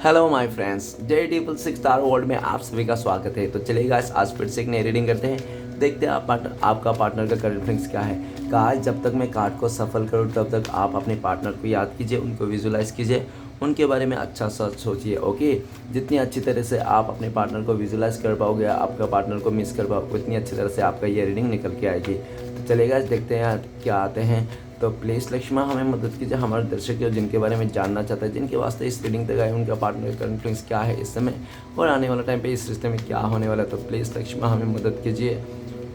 Hello my friends, day triple six star world में आप सभी का स्वागत है। तो चलिए गाइस, आज फिर से एक नई रीडिंग करते हैं। देखते हैं आपका पार्टनर का करंट फीलिंग्स क्या है। गाइस, जब तक मैं कार्ड को सफल करूँ तब तक आप अपने पार्टनर को याद कीजिए, उनको विजुलाइज कीजिए, उनके बारे में अच्छा सा सोचिए। ओके, जितनी अच्छी तरह से आप अपने पार्टनर को विजुलाइज कर पाओगे, आपका पार्टनर को मिस कर पाओगे, उतनी अच्छी तरह से आपका ये रीडिंग निकल के आएगी। तो चलिए गाइस, देखते हैं क्या आते हैं। तो प्लीज़ लक्ष्मा हमें मदद कीजिए, हमारे दर्शक जिनके बारे में जानना चाहते हैं, जिनके वास्ते इस रीडिंग तक आए, उनका पार्टनर करंट फीलिंग्स क्या है इस समय और आने वाला टाइम पे इस रिश्ते में क्या होने वाला है। तो प्लीज़ लक्ष्मा हमें मदद कीजिए।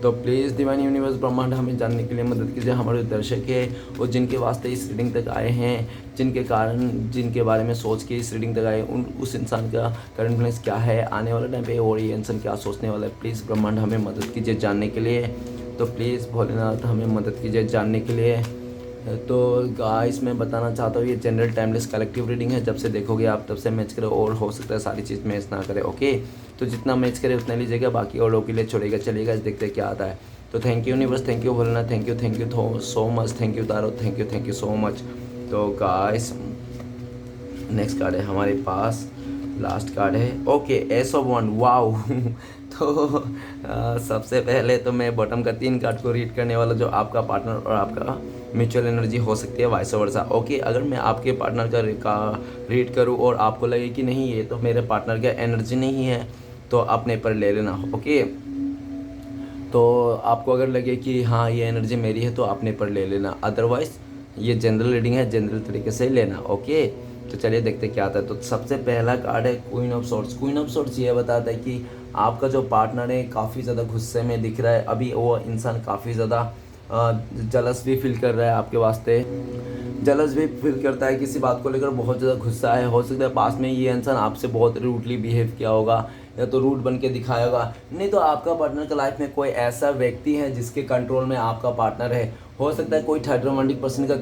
तो प्लीज़ डिवाइन यूनिवर्स ब्रह्मांड हमें जानने के लिए मदद कीजिए। हमारे दर्शक है और जिनके वास्ते इस रीडिंग तक आए हैं, जिनके कारण जिनके बारे में सोच के इस रीडिंग तक आए, उस इंसान का करंट फीलिंग्स क्या है आने वाला टाइम पे और ये इंसान क्या सोचने वाला है। प्लीज़ ब्रह्मांड हमें मदद कीजिए जानने के लिए। तो प्लीज़ भोलेनाथ हमें मदद कीजिए जानने के लिए। तो गाइस, मैं बताना चाहता हूँ ये जनरल टाइमलेस कलेक्टिव रीडिंग है। जब से देखोगे आप तब से मैच करो और हो सकता है सारी चीज़ मैच ना करे। ओके, तो जितना मैच करे उतना लीजिएगा, बाकी और लोगों के लिए छोड़ेगा। चलिएगा, देखते क्या आता है। तो thank you universe, thank you Bholenath, thank you so much, thank you taro, thank you so much. तो गाइस, नेक्स्ट कार्ड है हमारे पास, लास्ट कार्ड है। Okay, S of one, wow. तो सबसे पहले तो मैं बॉटम का 3 कार्ड को रीड करने वाला, जो आपका पार्टनर और आपका म्यूचुअल एनर्जी हो सकती है, वाइस वर्सा। ओके, अगर मैं आपके पार्टनर का रीड करूं और आपको लगे कि नहीं ये तो मेरे पार्टनर का एनर्जी नहीं है, तो अपने पर ले लेना। ओके, तो आपको अगर लगे कि हाँ ये एनर्जी मेरी है तो अपने पर ले लेना, अदरवाइज ये जनरल रीडिंग है, जनरल तरीके से लेना। ओके, तो चलिए देखते क्या आता है। तो सबसे पहला कार्ड है queen of swords. Queen of swords ये बताता है कि आपका जो पार्टनर है काफ़ी ज़्यादा गुस्से में दिख रहा है। अभी वो इंसान काफ़ी ज़्यादा जलस भी फील कर रहा है आपके वास्ते, जलस भी फील करता है, किसी बात को लेकर बहुत ज़्यादा गुस्सा है। हो सकता है पास में ये इंसान आपसे बहुत रूडली बिहेव किया होगा या तो रूड बन के दिखाया होगा। नहीं तो आपका पार्टनर का लाइफ में कोई ऐसा व्यक्ति है जिसके कंट्रोल में आपका पार्टनर है। हो सकता है कोई थर्ड रोमांटिक पर्सन का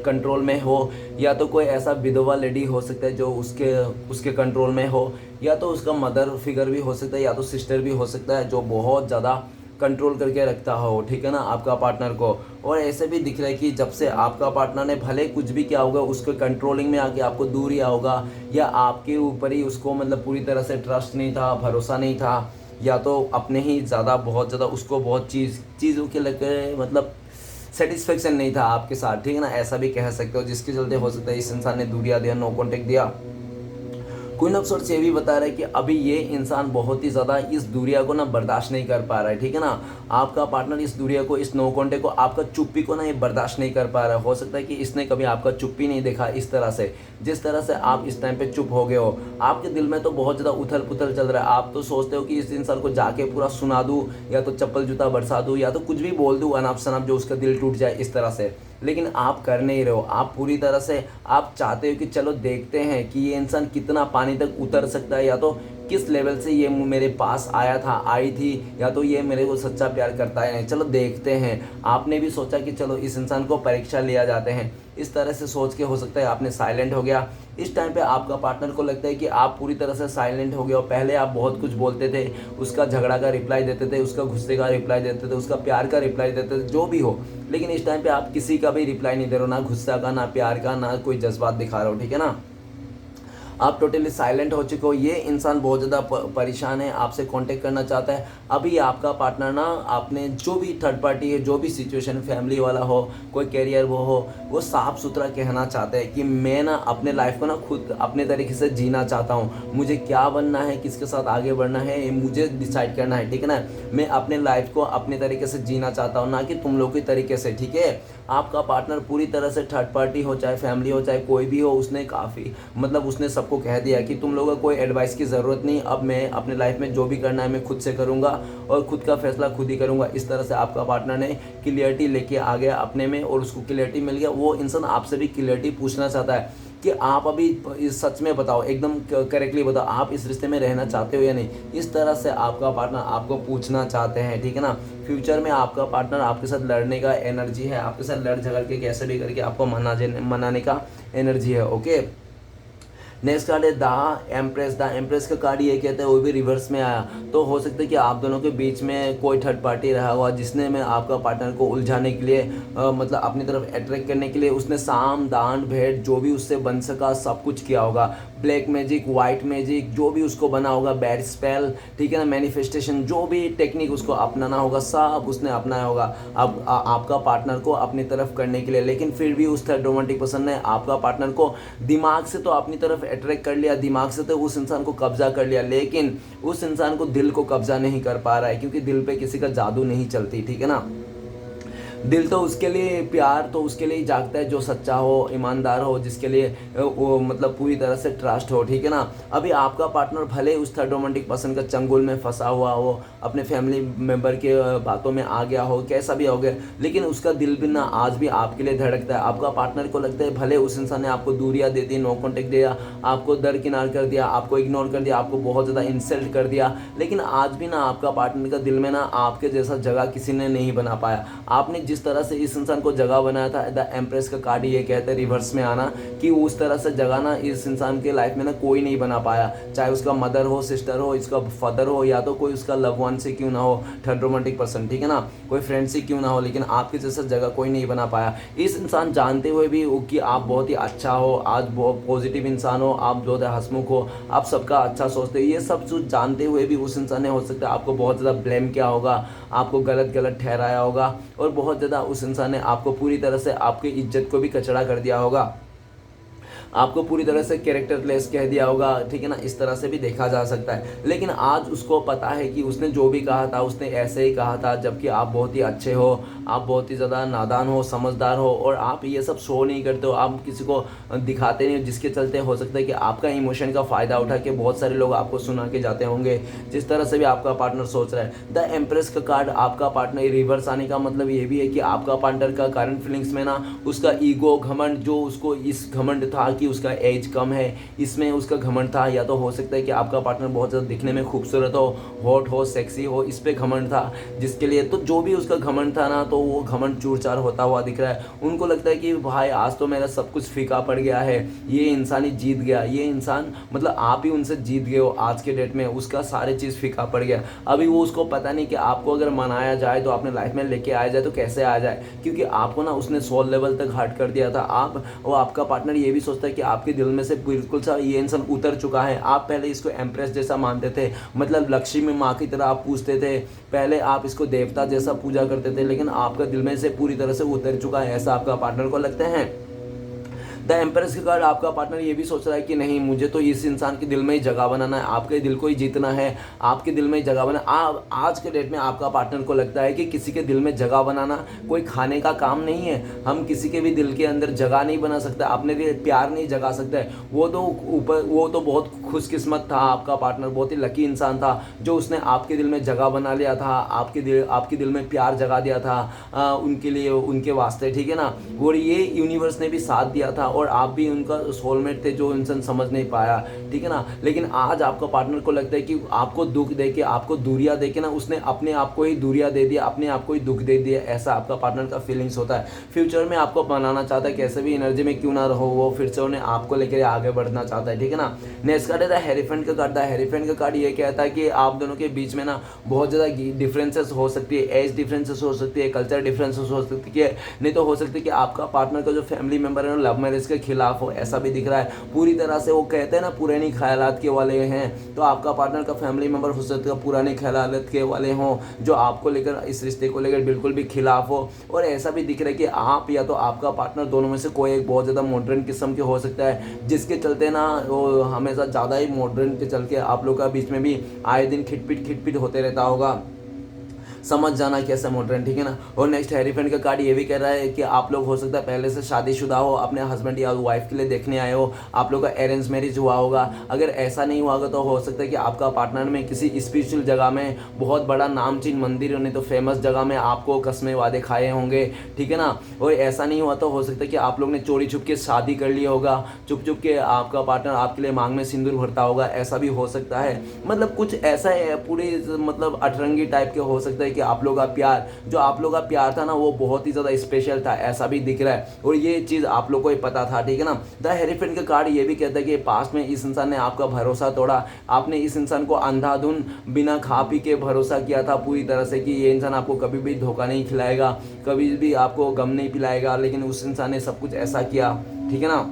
कंट्रोल में हो, या तो कोई ऐसा विधवा लेडी हो सकता है जो उसके उसके कंट्रोल में हो, या तो उसका मदर फिगर भी हो सकता है, या तो सिस्टर भी हो सकता है जो बहुत ज़्यादा कंट्रोल करके रखता हो, ठीक है ना, आपका पार्टनर को। और ऐसे भी दिख रहा है कि जब से आपका पार्टनर ने भले कुछ भी किया होगा, उसके कंट्रोलिंग में आके आपको दूर किया होगा, या आपके ऊपर ही उसको मतलब पूरी तरह से ट्रस्ट नहीं था, भरोसा नहीं था, या तो अपने ही ज़्यादा बहुत ज़्यादा उसको बहुत चीज़ों के लेकर मतलब सेटिस्फेक्शन नहीं था आपके साथ, ठीक है ना, ऐसा भी कह सकते हो, जिसके चलते हो सकता है इस इंसान ने दूरिया दिया, नो कॉन्टेक्ट दिया। क्वीन ऑफ सोर्ड्स ये भी बता रहा है कि अभी ये इंसान बहुत ही ज़्यादा इस दूरिया को ना बर्दाश्त नहीं कर पा रहा है, ठीक है ना। आपका पार्टनर इस दूरिया को, इस नो कॉन्टेक्ट को, आपका चुप्पी को ना ये बर्दाश्त नहीं कर पा रहा है। हो सकता है कि इसने कभी आपका चुप्पी नहीं देखा इस तरह से, जिस तरह से आप इस टाइम पे चुप हो गए हो। आपके दिल में तो बहुत ज़्यादा उथल पुथल चल रहा है। आप तो सोचते हो कि इस इंसान को जाके पूरा सुना दूँ, या तो चप्पल जूता बरसा दूँ, या तो कुछ भी बोल दूँ अनाप शनाप जो उसका दिल टूट जाए इस तरह से। लेकिन आप कर नहीं रहे हो। आप पूरी तरह से आप चाहते हो कि चलो देखते हैं कि ये इंसान कितना पानी तक उतर सकता है, या तो किस लेवल से ये मेरे पास आया था, आई थी, या तो ये मेरे को सच्चा प्यार करता है नहीं, चलो देखते हैं। आपने भी सोचा कि चलो इस इंसान को परीक्षा लिया जाते हैं, इस तरह से सोच के हो सकता है आपने साइलेंट हो गया। इस टाइम पे आपका पार्टनर को लगता है कि आप पूरी तरह से साइलेंट हो गए हो। पहले आप बहुत कुछ बोलते थे, उसका झगड़ा का रिप्लाई देते थे, उसका गुस्से का रिप्लाई देते थे, उसका प्यार का रिप्लाई देते थे, जो भी हो। लेकिन इस टाइम पे आप किसी का भी रिप्लाई नहीं दे रहे हो, ना गुस्सा का, ना प्यार का, ना कोई जज्बात दिखा रहे हो, ठीक है ना। आप टोटली साइलेंट हो चुके हो। ये इंसान बहुत ज़्यादा परेशान है, आपसे कांटेक्ट करना चाहता है। अभी आपका पार्टनर ना, आपने जो भी थर्ड पार्टी है, जो भी सिचुएशन, फैमिली वाला हो, कोई कैरियर वो हो, वो साफ सुथरा कहना चाहता है कि मैं ना अपने लाइफ को ना खुद अपने तरीके से जीना चाहता हूँ। मुझे क्या बनना है, किसके साथ आगे बढ़ना है, ये मुझे डिसाइड करना है, ठीक है ना। मैं अपने लाइफ को अपने तरीके से जीना चाहता हूँ, ना कि तुम लोग के तरीके से, ठीक है। आपका पार्टनर पूरी तरह से थर्ड पार्टी हो, चाहे फैमिली हो, चाहे कोई भी हो, उसने काफ़ी मतलब उसने सबको कह दिया कि तुम लोगों को कोई एडवाइस की ज़रूरत नहीं, अब मैं अपने लाइफ में जो भी करना है मैं खुद से करूँगा और खुद का फैसला खुद ही करूँगा। इस तरह से आपका पार्टनर ने क्लियरिटी लेके आ गया अपने में, और उसको क्लियरिटी मिल गया। वो इंसान आपसे भी क्लियरिटी पूछना चाहता है कि आप अभी सच में बताओ, एकदम करेक्टली बताओ, आप इस रिश्ते में रहना चाहते हो या नहीं। इस तरह से आपका पार्टनर आपको पूछना चाहते हैं, ठीक है ना। फ्यूचर में आपका पार्टनर आपके साथ लड़ने का एनर्जी है, आपके साथ लड़ झगड़ के कैसे भी करके आपको मनाने का एनर्जी है। ओके, नेक्स्ट कार्ड है द एम्प्रेस। द एम्प्रेस का कार्ड ये कहता है, वो भी रिवर्स में आया, तो हो सकता है कि आप दोनों के बीच में कोई थर्ड पार्टी रहा हुआ जिसने में आपका पार्टनर को उलझाने के लिए मतलब अपनी तरफ अट्रैक्ट करने के लिए उसने साम दान भेंट जो भी उससे बन सका सब कुछ किया होगा। ब्लैक मैजिक, वाइट मैजिक, जो भी उसको बना होगा, बैड स्पेल, ठीक है ना, मैनिफेस्टेशन, जो भी टेक्निक उसको अपनाना होगा सब उसने अपनाया होगा अब आपका पार्टनर को अपनी तरफ करने के लिए। लेकिन फिर भी उस थर्ड रोमांटिक पर्सन ने आपका पार्टनर को दिमाग से तो अपनी तरफ अट्रैक्ट कर लिया, दिमाग से तो उस इंसान को कब्जा कर लिया, लेकिन उस इंसान को दिल को कब्जा नहीं कर पा रहा है, क्योंकि दिल पे किसी का जादू नहीं चलती, ठीक है ना। दिल तो उसके लिए, प्यार तो उसके लिए ही जागता है जो सच्चा हो, ईमानदार हो, जिसके लिए वो मतलब पूरी तरह से ट्रस्ट हो, ठीक है ना। अभी आपका पार्टनर भले उस थर्ड रोमांटिक पर्सन का चंगुल में फंसा हुआ हो, अपने फैमिली मेम्बर के बातों में आ गया हो, कैसा भी हो गया, लेकिन उसका दिल भी ना आज भी आपके लिए धड़कता है। आपका पार्टनर को लगता है भले उस इंसान ने आपको दूरियां दे दी, नो कॉन्टेक्ट दिया, आपको दरकिनार कर दिया, आपको इग्नोर कर दिया, आपको बहुत ज़्यादा इंसल्ट कर दिया, लेकिन आज भी ना आपका पार्टनर का दिल में ना आपके जैसा जगह किसी ने नहीं बना पाया। आपने जिस तरह से इस इंसान को जगह बनाया था, द एम्प्रेस का कार्ड ये कहता है रिवर्स में आना, कि उस तरह से जगह ना इस इंसान के लाइफ में ना कोई नहीं बना पाया, चाहे उसका मदर हो, सिस्टर हो, इसका फादर हो, या तो कोई उसका लव वन से क्यों ना हो, थर्ड रोमांटिक पर्सन, ठीक है ना, कोई फ्रेंड से क्यों ना हो, लेकिन आपके जैसा जगह कोई नहीं बना पाया। इस इंसान जानते हुए भी कि आप बहुत ही अच्छा हो, आज बहुत पॉजिटिव इंसान हो, आप बहुत हंसमुख हो, आप सबका अच्छा सोचते हो, ये सब कुछ जानते हुए भी उस इंसान ने हो सकता है आपको बहुत ज़्यादा ब्लेम किया होगा, आपको गलत गलत ठहराया होगा, और बहुत ज़्यादा उस इंसान ने आपको पूरी तरह से आपकी इज्जत को भी कचड़ा कर दिया होगा, आपको पूरी तरह से कैरेक्टरलेस कह दिया होगा, ठीक है ना, इस तरह से भी देखा जा सकता है। लेकिन आज उसको पता है कि उसने जो भी कहा था उसने ऐसे ही कहा था, जबकि आप बहुत ही अच्छे हो, आप बहुत ही ज़्यादा नादान हो, समझदार हो, और आप ये सब शो नहीं करते हो, आप किसी को दिखाते नहीं हो, जिसके चलते हो सकता है कि आपका इमोशन का फ़ायदा उठा के बहुत सारे लोग आपको सुना के जाते होंगे, जिस तरह से भी आपका पार्टनर सोच रहा है। द एम्प्रेस का कार्ड आपका पार्टनर रिवर्स आने का मतलब ये भी है कि आपका पार्टनर का करंट फीलिंग्स में ना उसका ईगो, घमंड, जो उसको इस घमंड था कि उसका एज कम है, इसमें उसका घमंड था, या तो हो सकता है कि आपका पार्टनर बहुत ज़्यादा दिखने में खूबसूरत हो, हॉट हो, सेक्सी हो, इस पे घमंड था, जिसके लिए तो जो भी उसका घमंड था ना, तो वो घमंड चूर-चार होता हुआ दिख रहा है। उनको लगता है कि भाई आज तो मेरा सब कुछ फीका पड़ गया है, ये इंसान ही जीत गया, ये इंसान मतलब आप ही उनसे जीत गए हो आज के डेट में, उसका सारे चीज़ फीका पड़ गया। अभी वो उसको पता नहीं कि आपको अगर मनाया जाए तो अपने लाइफ में लेके आया जाए तो कैसे आ जाए, क्योंकि आपको ना उसने सोल लेवल तक हर्ट कर दिया था। आप वो आपका पार्टनर ये भी सोचता है कि आपके दिल में से बिल्कुल सा ये इंसान उतर चुका है। आप पहले इसको एम्प्रेस जैसा मानते थे, मतलब लक्ष्मी माँ की तरह आप पूछते थे, पहले आप इसको देवता जैसा पूजा करते थे, लेकिन आपका दिल में से पूरी तरह से उतर चुका है, ऐसा आपका पार्टनर को लगता है। द एम्प्रेस के कार्ड आपका पार्टनर ये भी सोच रहा है कि नहीं, मुझे तो इस इंसान के दिल में ही जगह बनाना है, आपके दिल को ही जीतना है, आपके दिल में ही जगह बनाना। आज के डेट में आपका पार्टनर को लगता है कि किसी के दिल में जगह बनाना कोई खाने का काम नहीं है, हम किसी के भी दिल के अंदर जगह नहीं बना सकते, अपने लिए प्यार नहीं जगा सकते। वो तो बहुत खुशकिस्मत था, आपका पार्टनर बहुत ही लकी इंसान था जो उसने आपके दिल में जगह बना लिया था, आपके दिल में प्यार जगा दिया था उनके लिए, उनके वास्ते, ठीक है ना। और ये यूनिवर्स ने भी साथ दिया था, और आप भी उनका सोलमेट थे जो इंसान समझ नहीं पाया, ठीक है ना। लेकिन आज आपका पार्टनर को लगता है कि आपको दुख दे के, आपको दूरियां दे के ना उसने अपने आप को ही दूरियां दे दिया, अपने आप को ही दुख दे दिया, ऐसा आपका पार्टनर का फीलिंग्स होता है। फ्यूचर में आपको बनाना चाहता है, कैसे भी एनर्जी में क्यों ना रहो, वो फिर से उन्हें आपको लेकर आगे बढ़ना चाहता है, ठीक है ना। नेक्स्ट कार्ड है हेरीफेंट का कार्ड। हेरीफेंट का कार्ड ये कहता है कि आप दोनों के बीच में ना बहुत ज़्यादा डिफरेंसेस हो सकती है, एज डिफरेंसेस हो सकती है, कल्चर डिफरेंसेस हो सकती है, नहीं तो हो सकती है कि आपका पार्टनर का जो फैमिली मेंबर है लव मैरिज के खिलाफ हो, ऐसा भी दिख रहा है। पूरी तरह से वो कहते हैं ना पुरानी ख्यालात के वाले हैं, तो आपका पार्टनर का फैमिली मेंबर हो सकता है पुरानी ख्यालात के वाले हों, जो आपको लेकर, इस रिश्ते को लेकर बिल्कुल भी खिलाफ हो। और ऐसा भी दिख रहा है कि आप या तो आपका पार्टनर, दोनों में से कोई एक बहुत ज़्यादा मॉडर्न किस्म के हो सकता है, जिसके चलते ना वो हमेशा ज़्यादा ही मॉडर्न के चल के आप लोग का बीच में भी आए दिन खिटपिट होते रहता होगा, समझ जाना कैसे मॉडर्न, ठीक है ना। और नेक्स्ट हेरीफेंट का कार्ड ये भी कह रहा है कि आप लोग हो सकता है पहले से शादीशुदा हो, अपने हस्बैंड या वाइफ के लिए देखने आए हो, आप लोग का अरेंज मैरिज हुआ होगा। अगर ऐसा नहीं हुआ होगा तो हो सकता है कि आपका पार्टनर में किसी स्पिरिचुअल जगह में, बहुत बड़ा नामचीन मंदिर, नहीं तो फेमस जगह में आपको कसमें वादे खाए होंगे, ठीक है ना। और ऐसा नहीं हुआ तो हो सकता है कि आप लोग ने चोरी छुप के शादी कर लिया होगा, चुप चुप के आपका पार्टनर आपके लिए मांग में सिंदूर भरता होगा, ऐसा भी हो सकता है। मतलब कुछ ऐसा है पूरी मतलब अठरंगी टाइप के हो सकता है कि आप लोगों का प्यार, जो आप लोगों का प्यार था ना वो बहुत ही ज़्यादा स्पेशल था, ऐसा भी दिख रहा है और ये चीज़ आप लोग को ही पता था, ठीक है ना। द हेरीफेंट का कार्ड ये भी कहता है कि पास्ट में इस इंसान ने आपका भरोसा तोड़ा, आपने इस इंसान को अंधाधुन बिना खा पी के भरोसा किया था पूरी तरह से कि ये इंसान आपको कभी भी धोखा नहीं खिलाएगा, कभी भी आपको गम नहीं पिलाएगा, लेकिन उस इंसान ने सब कुछ ऐसा किया, ठीक है ना।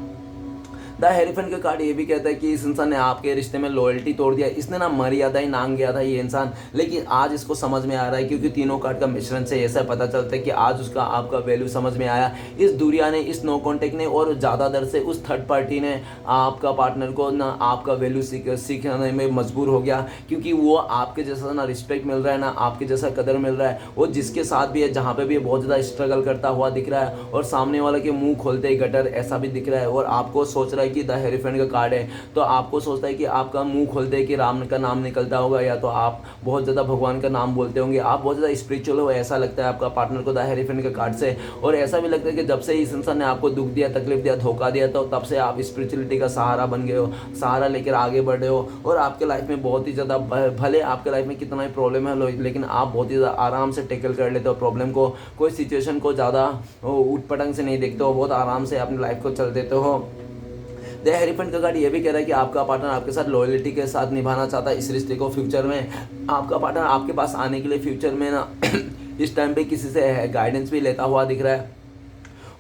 द हेरीफेंट का कार्ड ये भी कहता है कि इस इंसान ने आपके रिश्ते में लॉयल्टी तोड़ दिया, इसने ना मर्यादा ही नांग गया था ये इंसान, लेकिन आज इसको समझ में आ रहा है क्योंकि तीनों कार्ड का मिश्रण से ऐसा पता चलता है कि आज उसका आपका वैल्यू समझ में आया। इस दुनिया ने, इस नो कॉन्टेक्ट ने और ज़्यादा दर से उस थर्ड पार्टी ने आपका पार्टनर को ना आपका वैल्यू सीखने में मजबूर हो गया, क्योंकि वो आपके जैसा ना रिस्पेक्ट मिल रहा है ना आपके जैसा कदर मिल रहा है। वो जिसके साथ भी है, जहाँ पे भी बहुत ज़्यादा स्ट्रगल करता हुआ दिख रहा है और सामने वाले के मुंह खोलते ही गटर ऐसा भी दिख रहा है, और आपको सोच रहा है कि द हेरीफेंट का कार्ड है तो आपको सोचता है कि आपका मुंह खोलते ही कि राम का नाम निकलता होगा, या तो आप बहुत ज़्यादा भगवान का नाम बोलते होंगे, आप बहुत ज़्यादा स्पिरिचुअल हो, ऐसा लगता है आपका पार्टनर को द हेरीफेंट के कार्ड से। और ऐसा भी लगता है कि जब से इस इंसान ने आपको दुख दिया, तकलीफ दिया, धोखा दिया, तो तब से आप स्पिरिचुअलिटी का सहारा बन गए हो, सहारा लेकर आगे बढ़ रहे हो, और आपके लाइफ में बहुत ही ज़्यादा, भले आपके लाइफ में कितना ही प्रॉब्लम है लेकिन आप बहुत ही ज़्यादा आराम से टेकल कर लेते हो प्रॉब्लम को, कोई सिचुएशन को ज़्यादा उठ पटंग से नहीं देखते हो, बहुत आराम से अपनी लाइफ को चल देते हो। द हेरीफेंट का कार्ड ये भी कह रहा है कि आपका पार्टनर आपके साथ लॉयल्टी के साथ निभाना चाहता है इस रिश्ते को। फ्यूचर में आपका पार्टनर आपके पास आने के लिए फ्यूचर में ना इस टाइम पे किसी से गाइडेंस भी लेता हुआ दिख रहा है।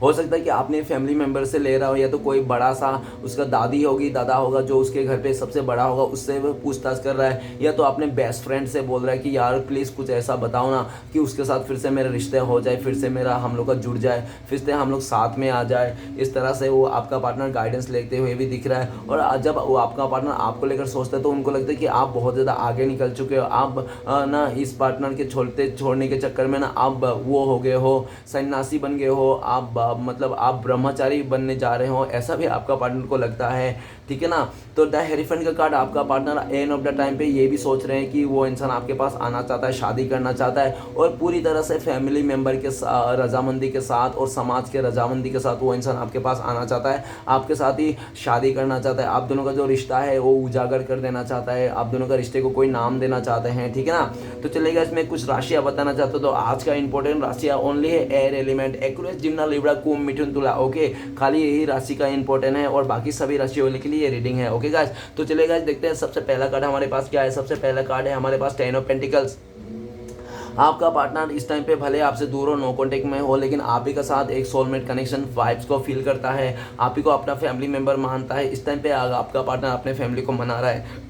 हो सकता है कि आपने फैमिली मेम्बर से ले रहा हो, या तो कोई बड़ा सा उसका दादी होगी, दादा होगा जो उसके घर पे सबसे बड़ा होगा, उससे वो पूछताछ कर रहा है, या तो अपने बेस्ट फ्रेंड से बोल रहा है कि यार प्लीज़ कुछ ऐसा बताओ ना कि उसके साथ फिर से मेरा रिश्ता हो जाए, फिर से मेरा हम लोग का जुड़ जाए, फिर से हम लोग साथ में आ जाए। इस तरह से वो आपका पार्टनर गाइडेंस लेते हुए भी दिख रहा है। और जब वो आपका पार्टनर आपको लेकर सोचता है तो उनको लगता है कि आप बहुत ज़्यादा आगे निकल चुके हो, आप ना इस पार्टनर के छोड़ने के चक्कर में ना आप वो हो गए हो, सन्यासी बन गए हो, आप मतलब आप ब्रह्मचारी बनने जा रहे हो, ऐसा भी आपका पार्टनर को लगता है, ठीक है ना। तो द हेरीफेंट का कार्ड आपका partner end of the time पे ये भी सोच रहे हैं कि वो इंसान आपके पास आना चाहता है, शादी करना चाहता है, और पूरी तरह से फैमिली मेम्बर के रजामंदी के साथ और समाज के रजामंदी के साथ वो इंसान आपके पास आना चाहता है, आपके साथ ही शादी करना चाहता है, आप दोनों का जो रिश्ता है वो उजागर कर देना चाहता है, आप दोनों का रिश्ते को कोई नाम देना चाहते हैं, ठीक है ना। तो चलेगा, इसमें कुछ राशियाँ बताना चाहते हो तो आज का इंपॉर्टेंट राशियाँ ओनली है एयर एलिमेंट, एक्वेरियस, जिम्ना, लिब्रा, कुंभ, मिथुन, तुला। ओके, खाली यही राशि का इंपॉर्टेंट है और बाकी सभी राशियों के लिए ये रीडिंग है। ओके गाइस, तो चलिए गाइस देखते हैं सबसे पहला कार्ड हमारे पास क्या है। सबसे पहला कार्ड है हमारे पास 10 ऑफ पेंटिकल्स। आपका पार्टनर इस टाइम पे भले आपसे दूर हो, नो कॉन्टेक्ट में हो, लेकिन आप ही का साथ एक सोलमेट कनेक्शन वाइब्स को फील करता है, आप ही को अपना फैमिली मेंबर मानता है। इस टाइम पे आपका पार्टनर अपने फैमिली को मना रहा है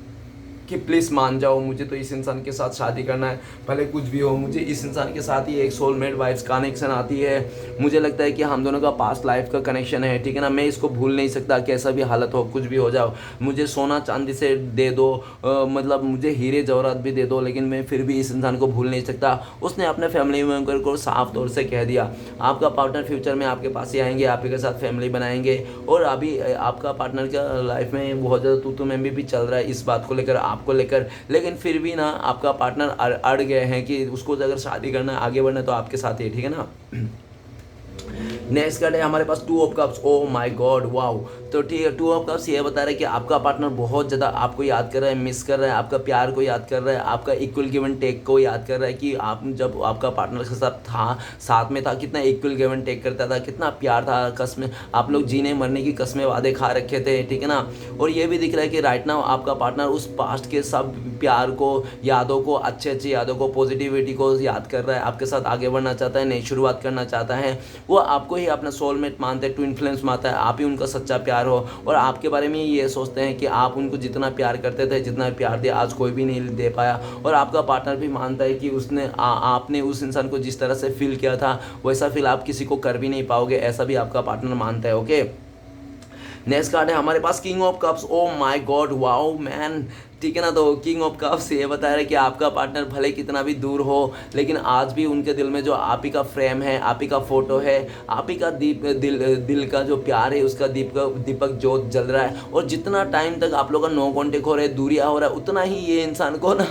कि प्लीज़ मान जाओ, मुझे तो इस इंसान के साथ शादी करना है, भले कुछ भी हो, मुझे इस इंसान के साथ ही एक सोलमेट वाइब्स कनेक्शन आती है, मुझे लगता है कि हम दोनों का पास्ट लाइफ का कनेक्शन है, ठीक है ना। मैं इसको भूल नहीं सकता, कैसा भी हालत हो, कुछ भी हो जाओ, मुझे सोना चांदी से दे दो, मतलब मुझे हीरे जवाहरात भी दे दो, लेकिन मैं फिर भी इस इंसान को भूल नहीं सकता। उसने अपने फैमिली मेम्बर को साफ तौर से कह दिया। आपका पार्टनर फ्यूचर में आपके पास ही आएंगे, आप ही के साथ फैमिली बनाएंगे, और अभी आपका पार्टनर का लाइफ में बहुत ज़्यादा तू में भी चल रहा है इस बात को लेकर, आपको लेकर, लेकिन फिर भी ना आपका पार्टनर अड़ गए हैं कि उसको अगर शादी करना है, आगे बढ़ना है तो आपके साथ ही, ठीक है ना। नेक्स्ट कार्ड है हमारे पास 2 of cups. Oh my God, wow. तो ठीक है, 2 ऑफ कप्स ये बता रहा है कि आपका पार्टनर बहुत ज़्यादा आपको याद कर रहा है, मिस कर रहा है, आपका प्यार को याद कर रहा है, आपका इक्वल गिव एंड टेक को याद कर रहा है कि आप जब आपका पार्टनर के साथ था, साथ में था, कितना इक्वल गिव एंड टेक करता था, कितना प्यार था, कसमें आप लोग जीने मरने की कसमें वादे खा रखे थे, ठीक है ना। और ये भी दिख रहा है कि राइट नाउ आपका पार्टनर उस पास्ट के सब प्यार को, यादों को, अच्छे अच्छे यादों को, पॉजिटिविटी को याद कर रहा है, आपके साथ आगे बढ़ना चाहता है, नई शुरुआत करना चाहता है। वो आपको ही अपना सोलमेट मानते हैं, ट्विन फ्लेम्स मानता है, आप ही उनका सच्चा प्यार हो, और आपके बारे में ये सोचते हैं कि आप उनको जितना प्यार करते थे, जितना प्यार दिया, आज कोई भी नहीं दे पाया। और आपका पार्टनर भी मानता है कि उसने आपने उस इंसान को जिस तरह से फील किया था वैसा फील आप किसी को कर भी नहीं पाओगे, ऐसा भी आपका पार्टनर मानता है। ओके, नेक्स्ट कार्ड है हमारे पास king of cups. Oh my God, wow man, ठीक है ना। तो किंग ऑफ कप्स ये बता रहा है कि आपका पार्टनर भले कितना भी दूर हो, लेकिन आज भी उनके दिल में जो आप ही का फ्रेम है, आप ही का फोटो है, आप ही का दिल का जो प्यार है, उसका दीपक जोत जल रहा है। और जितना टाइम तक आप लोग का नो कॉन्टेक्ट हो रहा है, दूरिया हो रहा है, उतना ही ये इंसान को ना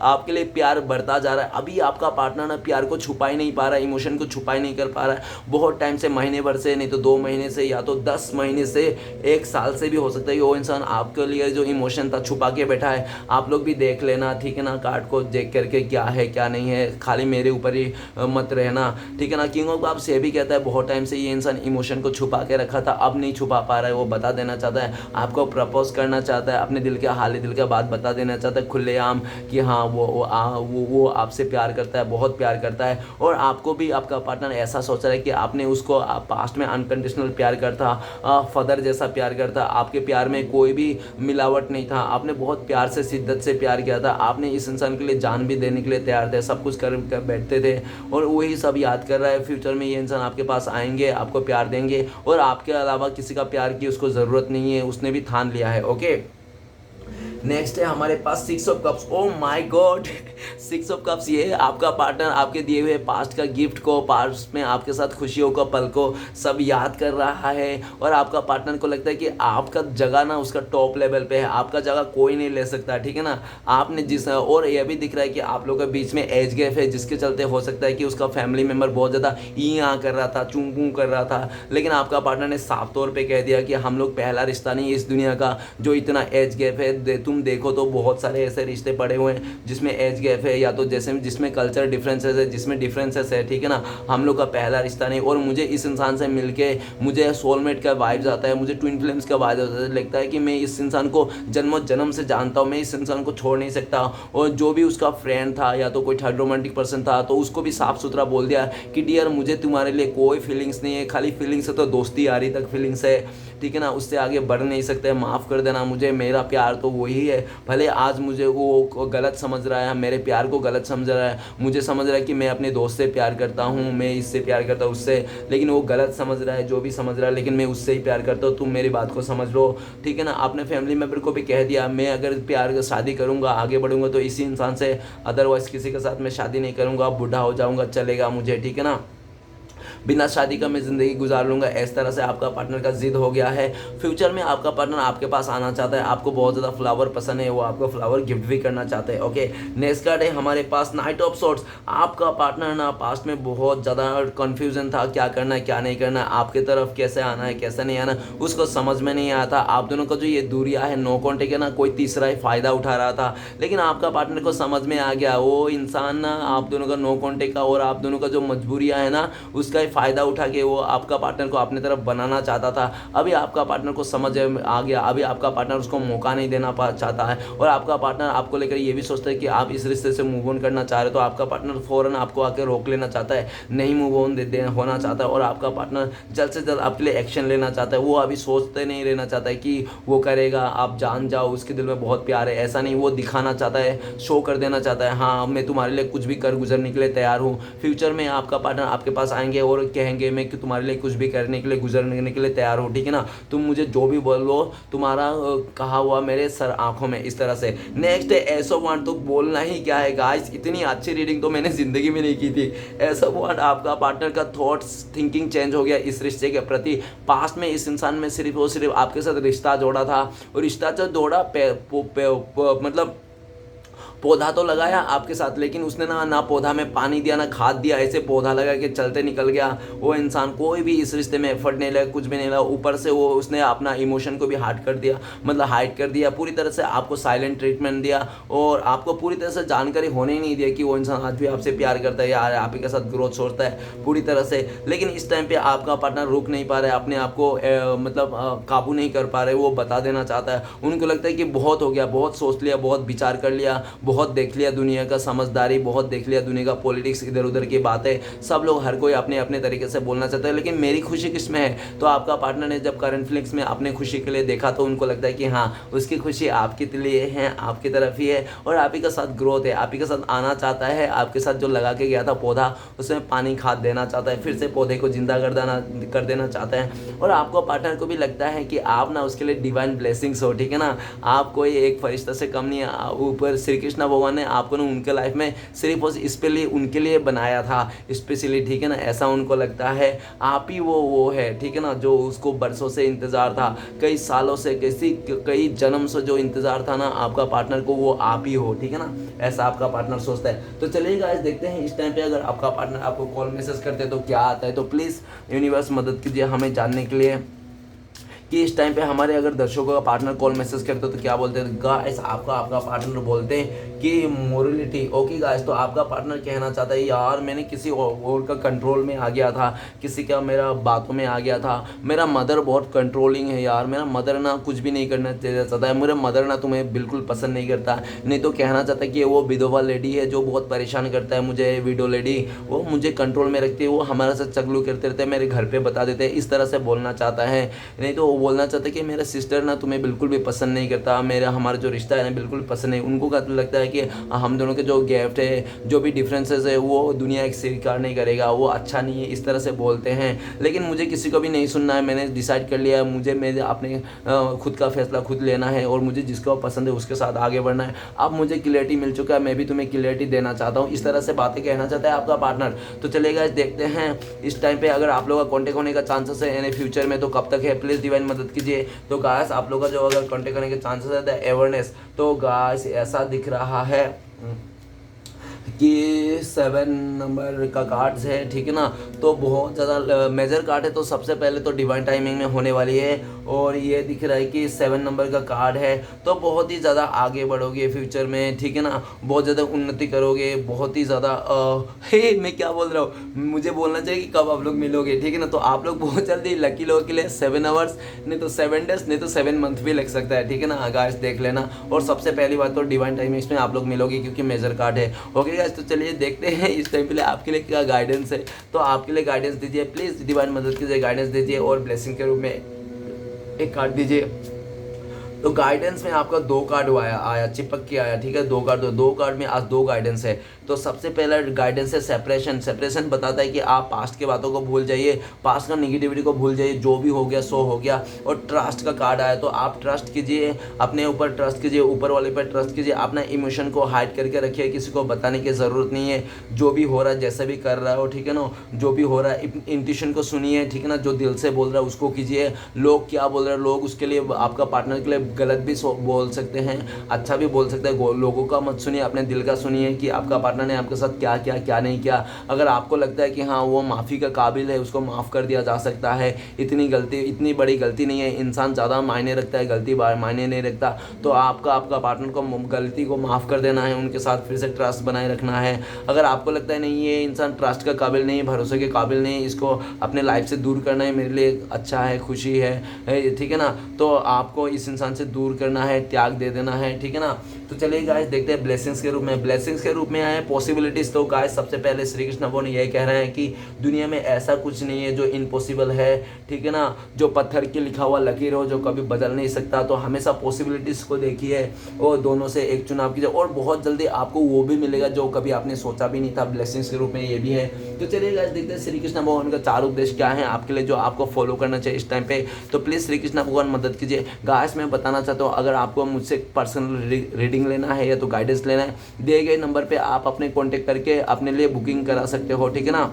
आपके लिए प्यार बढ़ता जा रहा है। अभी आपका पार्टनर ना प्यार को छुपा ही नहीं पा रहा है, इमोशन को छुपा ही नहीं कर पा रहा है, बहुत टाइम से, महीने भर से, नहीं तो 2 महीने से, या तो 10 महीने से, 1 साल से भी हो सकता है कि वो इंसान आपके लिए जो इमोशन था छुपा के बैठा है, है, आप लोग भी देख लेना, ठीक है ना। कार्ड को देख करके क्या है क्या नहीं है, खाली मेरे ऊपर ही मत रहना, ठीक है ना। किंग ऑफ कप्स ये भी कहता है बहुत टाइम से ये इंसान इमोशन को छुपा के रखा था, अब नहीं छुपा पा रहा है, वो बता देना चाहता है, आपको प्रपोज करना चाहता है, अपने दिल के हाल दिल का बात बता देना चाहता है खुलेआम कि हाँ वो आपसे प्यार करता है, बहुत प्यार करता है। और आपको भी आपका पार्टनर ऐसा सोच रहा है कि आपने उसको पास्ट में अनकंडीशनल प्यार करता, फदर जैसा प्यार करता, आपके प्यार में कोई भी मिलावट नहीं था, आपने बहुत प्यार से शिद्दत से प्यार किया था, आपने इस इंसान के लिए जान भी देने के लिए तैयार थे, सब कुछ कर बैठते थे, और वही सब याद कर रहा है। फ्यूचर में ये इंसान आपके पास आएंगे, आपको प्यार देंगे, और आपके अलावा किसी का प्यार की उसको ज़रूरत नहीं है, उसने भी ठान लिया है। ओके, नेक्स्ट है हमारे पास six of cups. Oh my God, six of cups, ये आपका पार्टनर आपके दिए हुए पास्ट का गिफ्ट को, पास्ट में आपके साथ खुशियों का पल को सब याद कर रहा है, और आपका पार्टनर को लगता है कि आपका जगह ना उसका टॉप लेवल पे है, आपका जगह कोई नहीं ले सकता, ठीक है ना। आपने जिस, और यह भी दिख रहा है कि आप लोगों के बीच में एज गैप है, जिसके चलते हो सकता है कि उसका फैमिली मेम्बर बहुत ज़्यादा ई आ कर रहा था, चूं चूं कर रहा था, लेकिन आपका पार्टनर ने साफ तौर पर कह दिया कि हम लोग पहला रिश्ता नहीं है इस दुनिया का जो इतना एज गैप है। तुम देखो तो बहुत सारे ऐसे रिश्ते पड़े हुए हैं जिसमें एज गैप है, या तो जैसे जिसमें कल्चर डिफरेंसेस है, जिसमें डिफरेंसेस है, ठीक है ना। हम लोग का पहला रिश्ता नहीं, और मुझे इस इंसान से मिलके मुझे सोलमेट का वाइब्स आता है, मुझे ट्विन फ्लेम्स का वाइब्स आता है, लगता है कि मैं इस इंसान को जन्मों जन्म से जानता हूँ, मैं इस इंसान को छोड़ नहीं सकता। और जो भी उसका फ्रेंड था या तो कोई थर्ड रोमांटिक पर्सन था, तो उसको भी साफ सुथरा बोल दिया कि डियर मुझे तुम्हारे लिए कोई फीलिंग्स नहीं है, खाली फीलिंग्स है तो दोस्ती यारी तक फीलिंग्स है, ठीक है ना, उससे आगे बढ़ नहीं सकते, माफ़ कर देना मुझे, मेरा प्यार तो वही है। भले आज मुझे वो गलत समझ रहा है, मेरे प्यार को गलत समझ रहा है, मुझे समझ रहा है कि मैं अपने दोस्त से प्यार करता हूँ, मैं इससे प्यार करता हूँ उससे, लेकिन वो गलत समझ रहा है, जो भी समझ रहा है, लेकिन मैं उससे ही प्यार करता हूँ, तुम मेरी बात को समझ लो, ठीक है ना। आपने फैमिली मेम्बर को भी कह दिया मैं अगर प्यार शादी करूँगा, आगे बढ़ूंगा तो इसी इंसान से, अदरवाइज़ किसी के साथ मैं शादी नहीं करूँगा, बूढ़ा हो जाऊँगा चलेगा मुझे, ठीक है ना, बिना शादी का मैं ज़िंदगी गुजार लूँगा। इस तरह से आपका पार्टनर का जिद हो गया है। फ्यूचर में आपका पार्टनर आपके पास आना चाहता है, आपको बहुत ज़्यादा फ्लावर पसंद है, वो आपको फ्लावर गिफ्ट भी करना चाहते हैं। ओके, नेक्स्ट कार्ड है हमारे पास नाइट ऑफ सॉर्ट्स। आपका पार्टनर ना पास्ट में बहुत ज़्यादा कन्फ्यूजन था, क्या करना है क्या नहीं करना है, आपकी तरफ कैसे आना है कैसे नहीं आना, उसको समझ में नहीं आया था। आप दोनों का जो ये दूरियां है, नो कॉन्टेक्ट है ना, कोई तीसरा ही फ़ायदा उठा रहा था, लेकिन आपका पार्टनर को समझ में आ गया, वो इंसान ना आप दोनों का नो कॉन्टेक्ट का और आप दोनों का जो मजबूरियाँ है ना, उसका फ़ायदा उठा के वो आपका पार्टनर को अपनी तरफ बनाना चाहता था। अभी आपका पार्टनर को समझ आ गया, अभी आपका पार्टनर उसको मौका नहीं देना चाहता है, और आपका पार्टनर आपको लेकर ये भी सोचता है कि आप इस रिश्ते से मूव ऑन करना चाह रहे हो, तो आपका पार्टनर फ़ौरन आपको आके रोक लेना चाहता है, नहीं मूव ऑन होना चाहता है, और आपका पार्टनर जल्द से जल्द आपके लिए एक्शन लेना चाहता है। वो अभी सोचते नहीं रहना चाहता है कि वो करेगा, आप जान जाओ उसके दिल में बहुत प्यार है, ऐसा नहीं, वो दिखाना चाहता है, शो कर देना चाहता है, हाँ मैं तुम्हारे लिए कुछ भी कर गुजरने के लिए तैयार हूँ। फ्यूचर में आपका पार्टनर आपके पास आएंगे और कहेंगे मैं कि तुम्हारे लिए कुछ भी करने के लिए गुजरने के लिए तैयार हूँ, ठीक है ना, तुम मुझे जो भी बोलो तुम्हारा कहा हुआ मेरे सर आंखों में, इस तरह से। नेक्स्ट है ऐसो वांट, तो बोलना ही क्या है गाइस, इतनी अच्छी रीडिंग तो मैंने जिंदगी में नहीं की थी। ऐसो वांट, आपका पार्टनर का थॉट्स थिंकिंग चेंज हो गया इस रिश्ते के प्रति। पास्ट में इस इंसान में सिर्फ और सिर्फ आपके साथ रिश्ता जोड़ा था, और रिश्ता जो जोड़ा मतलब पौधा तो लगाया आपके साथ, लेकिन उसने ना पौधा में पानी दिया ना खाद दिया, ऐसे पौधा लगा के चलते निकल गया। वो इंसान कोई भी इस रिश्ते में एफर्ट नहीं लगा, कुछ भी नहीं लगा, ऊपर से वो उसने अपना इमोशन को भी हाइड कर दिया, मतलब हाइड कर दिया पूरी तरह से, आपको साइलेंट ट्रीटमेंट दिया, और आपको पूरी तरह से जानकारी होने ही नहीं दिया कि वो इंसान आज भी आपसे प्यार करता है या आप ही के साथ ग्रोथ सोचता है पूरी तरह से। लेकिन इस टाइम पे आपका पार्टनर रुक नहीं पा रहा है, अपने आप को काबू नहीं कर पा रहे, वो बता देना चाहता है। उनको लगता है कि बहुत हो गया, बहुत सोच लिया, बहुत विचार कर लिया, बहुत देख लिया दुनिया का समझदारी, बहुत देख लिया दुनिया का पॉलिटिक्स, इधर उधर की बातें, सब लोग हर कोई अपने अपने तरीके से बोलना चाहता है, लेकिन मेरी खुशी किस में है। तो आपका पार्टनर ने जब करंट फ्लिक्स में अपने खुशी के लिए देखा, तो उनको लगता है कि हाँ उसकी खुशी आपके लिए है, आपकी तरफ ही है, और आप ही के साथ ग्रोथ है, आप ही के साथ आना चाहता है, आपके साथ जो लगा के गया था पौधा उसमें पानी खाद देना चाहता है, फिर से पौधे को जिंदा कर देना चाहता है। और आपको पार्टनर को भी लगता है कि आप ना उसके लिए डिवाइन ब्लेसिंग्स हो, ठीक है ना, आप कोई एक फरिश्ता से कम नहीं है। ऊपर श्री कृष्ण भगवान ने आपको ना उनके लाइफ में सिर्फ और स्पेशली उनके लिए बनाया था स्पेशली, ठीक है ना, ऐसा उनको लगता है। आप ही वो है, ठीक है ना, जो उसको बरसों से इंतज़ार था, कई सालों से, कई जन्म से जो इंतज़ार था ना आपका पार्टनर को, वो आप ही हो, ठीक है ना, ऐसा आपका पार्टनर सोचता है। तो चलिए गाइस देखते हैं इस टाइम पे अगर आपका पार्टनर आपको कॉल मैसेज करते हैं तो क्या आता है। तो प्लीज़ यूनिवर्स मदद कीजिए हमें जानने के लिए कि इस टाइम पे हमारे अगर दर्शकों का पार्टनर कॉल मैसेज करते तो क्या बोलते हैं गाइस, आपका आपका पार्टनर बोलते हैं कि मोरलिटी। ओके गाइस, तो आपका पार्टनर कहना चाहता है यार मैंने किसी और का कंट्रोल में आ गया था, किसी का मेरा बातों में आ गया था, मेरा मदर बहुत कंट्रोलिंग है यार, मेरा मदर ना कुछ भी नहीं करना चाहता है, मेरा मदर ना तुम्हें बिल्कुल पसंद नहीं करता। नहीं तो कहना चाहता है कि वो विधवा लेडी है जो बहुत परेशान करता है मुझे, विडो लेडी, वो मुझे कंट्रोल में रखती है, वो हमारे साथ चगलू करते रहते हैं, मेरे घर पे बता देते हैं, इस तरह से बोलना चाहता है। नहीं तो वो बोलना चाहता है कि मेरा सिस्टर ना तुम्हें बिल्कुल भी पसंद नहीं करता, मेरा हमारा जो रिश्ता है ना बिल्कुल पसंद नहीं। उनको क्या लगता है कि हम दोनों के जो गिफ्ट है, जो भी डिफरेंसेस है, वो दुनिया एक स्वीकार नहीं करेगा, वो अच्छा नहीं है, इस तरह से बोलते हैं। लेकिन मुझे किसी को भी नहीं सुनना है, मैंने डिसाइड कर लिया है, मुझे मेरे अपने खुद का फैसला खुद लेना है और मुझे जिसको पसंद है उसके साथ आगे बढ़ना है। अब मुझे क्लियरिटी मिल चुका है, मैं भी तुम्हें क्लियरिटी देना चाहता हूँ, इस तरह से बातें कहना चाहता है आपका पार्टनर। तो चलेगा, देखते हैं इस टाइम पे अगर आप लोगों का कॉन्टेक्ट होने का चांसेस है यानी फ्यूचर में, तो कब तक है, प्लीज़ डिवाइन मदद कीजिए। तो गाइस आप लोगों का जो अगर कॉन्टेक्ट करने के चांसेस है द अवेयरनेस, तो गाइस ऐसा दिख रहा है कि 7 नंबर का कार्ड्स है, ठीक है ना। तो बहुत ज़्यादा मेजर कार्ड है, तो सबसे पहले तो डिवाइन टाइमिंग में होने वाली है। और ये दिख रहा है कि 7 नंबर का कार्ड है, तो बहुत ही ज़्यादा आगे बढ़ोगे फ्यूचर में, ठीक है ना, बहुत ज़्यादा उन्नति करोगे, बहुत ही ज़्यादा मैं क्या बोल रहा हूँ, मुझे बोलना चाहिए कि कब आप लोग मिलोगे, ठीक है ना। तो आप लोग बहुत जल्दी, लकी लोगों के लिए 7 आवर्स, नहीं तो 7 डेज, नहीं तो 7 मंथ भी लग सकता है, ठीक है ना गाइस, देख लेना। और सबसे पहली बात तो डिवाइन टाइमिंग्स में आप लोग मिलोगे क्योंकि मेजर कार्ड है। ओके गाइस, तो चलिए देखते हैं इस टाइम के लिए आपके लिए क्या गाइडेंस है। तो आपके लिए गाइडेंस दीजिए, प्लीज़ डिवाइन मदद कीजिए, गाइडेंस दीजिए और ब्लेसिंग के रूप में एक कार्ड दीजिए। तो गाइडेंस में आपका 2 कार्ड आया चिपक के आया, ठीक है, 2 कार्ड, 2 कार्ड में आज 2 गाइडेंस है। तो सबसे पहला गाइडेंस है सेपरेशन। सेपरेशन बताता है कि आप पास्ट के बातों को भूल जाइए, पास्ट का निगेटिविटी को भूल जाइए, जो भी हो गया सो हो गया। और ट्रस्ट का कार्ड आया, तो आप ट्रस्ट कीजिए, अपने ऊपर ट्रस्ट कीजिए, ऊपर वाले पर ट्रस्ट कीजिए, अपना इमोशन को हाइड करके रखिए, किसी को बताने की ज़रूरत नहीं है। जो भी हो रहा है, जैसे भी कर रहा हो, ठीक है ना, जो भी हो रहा है इंट्यूशन को सुनिए, ठीक है ना, जो दिल से बोल रहा है उसको कीजिए। लोग क्या बोल रहे हैं, लोग उसके लिए, आपका पार्टनर के लिए गलत भी बोल सकते हैं, अच्छा भी बोल सकते हैं, लोगों का मत सुनिए, अपने दिल का सुनिए कि आपका पार्टनर ने आपके साथ क्या किया क्या नहीं किया। अगर आपको लगता है कि हाँ वो माफ़ी का काबिल है, उसको माफ़ कर दिया जा सकता है, इतनी गलती, इतनी बड़ी गलती नहीं है, इंसान ज़्यादा मायने रखता है, गलती मायने नहीं रखता। तो आपका पार्टनर को गलती को माफ़ कर देना है, उनके साथ फिर से ट्रस्ट बनाए रखना है। अगर आपको लगता है नहीं ये इंसान ट्रस्ट का काबिल नहीं है, भरोसे के काबिल नहीं है, इसको अपने लाइफ से दूर करना है, मेरे लिए अच्छा है, खुशी है, ठीक है ना, तो आपको इस इंसान से दूर करना है, त्याग दे देना है, ठीक है ना। तो चलिए गाइस देखते हैं ब्लेसिंग्स के रूप में। ब्लेसिंग्स के रूप में आए पॉसिबिलिटीज। तो गाइस सबसे पहले श्री कृष्ण भगवान ये कह रहे हैं कि दुनिया में ऐसा कुछ नहीं है जो इम्पॉसिबल है, ठीक है ना। जो पत्थर के लिखा हुआ लकीर हो जो कभी बदल नहीं सकता, तो हमेशा पॉसिबिलिटीज को देखिए और दोनों से एक चुनाव कीजिए और बहुत जल्दी आपको वो भी मिलेगा जो कभी आपने सोचा भी नहीं था। ब्लेसिंग्स के रूप में ये भी है। तो चलिए गाइस देखते हैं श्री कृष्ण भगवान का 4 उपदेश क्या है आपके लिए जो आपको फॉलो करना चाहिए इस टाइम पे। तो प्लीज़ श्री कृष्ण भगवान मदद कीजिए। गाइस मैं बताना चाहता हूँ, अगर आपको मुझसे पर्सनल रीडिंग लेना है या तो गाइडेंस लेना है, दिए गए नंबर पे आप अपने कॉन्टेक्ट करके अपने लिए बुकिंग करा सकते हो, ठीक है ना,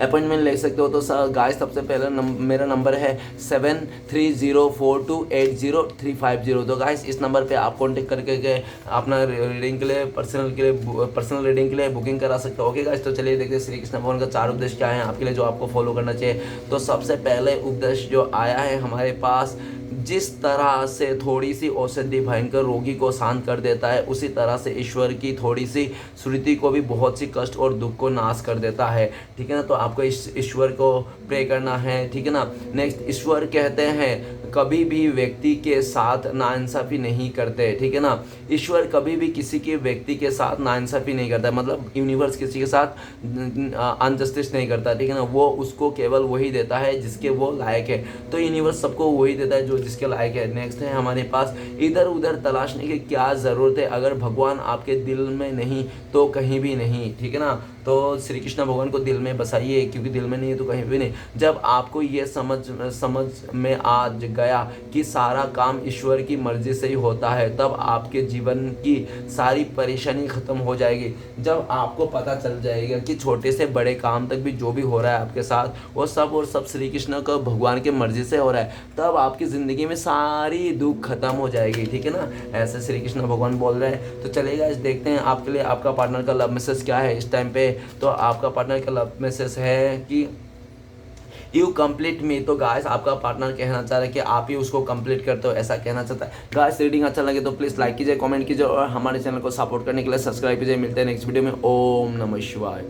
अपॉइंटमेंट ले सकते हो। तो गाइस सबसे पहला मेरा नंबर है 7304280350। तो गाइस इस नंबर पे आप कॉन्टेक्ट करके अपना रीडिंग के लिए, पर्सनल रीडिंग के लिए बुकिंग करा सकते हो। ओके गाइस, तो चलिए देखते हैं श्री कृष्ण भगवान का 4 उपदेश क्या है आपके लिए जो आपको फॉलो करना चाहिए। तो सबसे पहले उपदेश जो आया है हमारे पास, जिस तरह से थोड़ी सी औषधि भयंकर रोगी को शांत कर देता है, उसी तरह से ईश्वर की थोड़ी सी स्मृति को भी बहुत सी कष्ट और दुख को नाश कर देता है, ठीक है ना। तो आपको इस ईश्वर को प्रे करना है, ठीक है ना। नेक्स्ट, ईश्वर कहते हैं कभी भी व्यक्ति के साथ नाइंसाफ़ी नहीं करते, ठीक है ना। ईश्वर कभी भी किसी के व्यक्ति के साथ नाइंसाफ़ी नहीं करता, मतलब यूनिवर्स किसी के साथ अनजस्टिस नहीं करता, ठीक है ना। वो उसको केवल वही देता है जिसके वो लायक है। तो यूनिवर्स सबको वही देता है जो जिसके लायक है। नेक्स्ट है हमारे पास, इधर उधर तलाशने की क्या ज़रूरत है, अगर भगवान आपके दिल में नहीं तो कहीं भी नहीं, ठीक है ना। तो श्री कृष्ण भगवान को दिल में बसाइए, क्योंकि दिल में नहीं है तो कहीं भी नहीं। जब आपको ये समझ में आ गया कि सारा काम ईश्वर की मर्जी से ही होता है, तब आपके जीवन की सारी परेशानी ख़त्म हो जाएगी। जब आपको पता चल जाएगा कि छोटे से बड़े काम तक भी जो भी हो रहा है आपके साथ, वो सब और सब श्री कृष्ण को भगवान के मर्जी से हो रहा है, तब आपकी ज़िंदगी में सारी दुख खत्म हो जाएगी, ठीक है ना। ऐसे श्री कृष्ण भगवान बोल रहे हैं। तो चलेगा इस देखते हैं आपके लिए आपका पार्टनर का लव मैसेज क्या है इस टाइम पे। तो आपका पार्टनर का लव मैसेज है कि यू कंप्लीट मी। तो गाइस आपका पार्टनर कहना चाह रहा है कि आप ही उसको कंप्लीट करते हो, ऐसा कहना चाहता है। गाइस रीडिंग अच्छा लगे तो प्लीज़ लाइक कीजिए, कमेंट कीजिए और हमारे चैनल को सपोर्ट करने के लिए सब्सक्राइब कीजिए। मिलते हैं नेक्स्ट वीडियो में। ओम नमः शिवाय।